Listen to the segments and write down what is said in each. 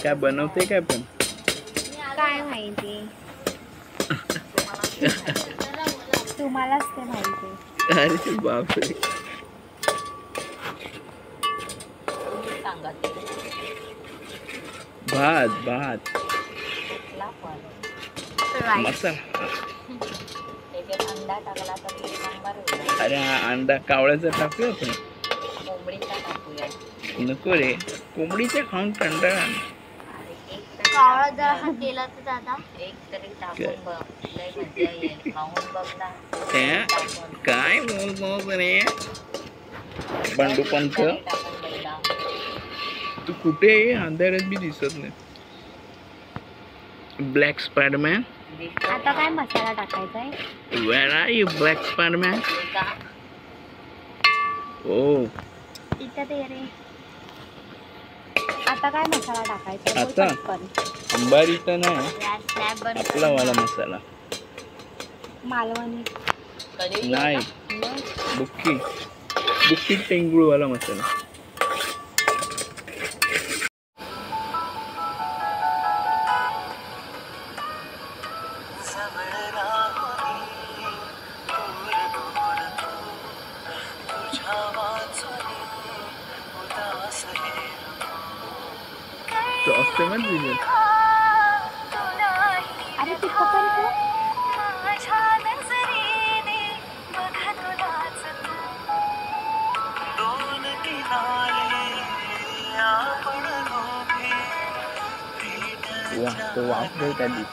काय बनवते काय पण काय माहिती तुम्हालाच ते माहिती. अरे बापरे भात भात मसाला. अंडा टाकला तर एक नंबर होईल. अरे हा अंडा कावळ्याचा टाकू आपण. कोंबडीचा टाकूया. नको रे कोंबडीचा खाऊन कंटाळा. कावळा जरा केला तर दादा एक तरी टाकून बघ लय मजा येईल. खाऊन बघ ना. काय बोलतो रे बंडू पंत. तू कुठे आहे अंधारात बी दिसत नाही. Black spiderman. आता काय मसाला टाकायचा आहे. Where are you black spiderman. ओ इथं ते रे. आता काय मसाला टाकायचा. आता अंबारी तर नाही आपला वाला मसाला. मालवणी नाही बुक्की बुक्की टेंगुळ वाला मसाला. तो असते मत दिले. अरे ती पकड को वाह तो वापरे कधी.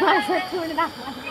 माझं तोंड दाखवा.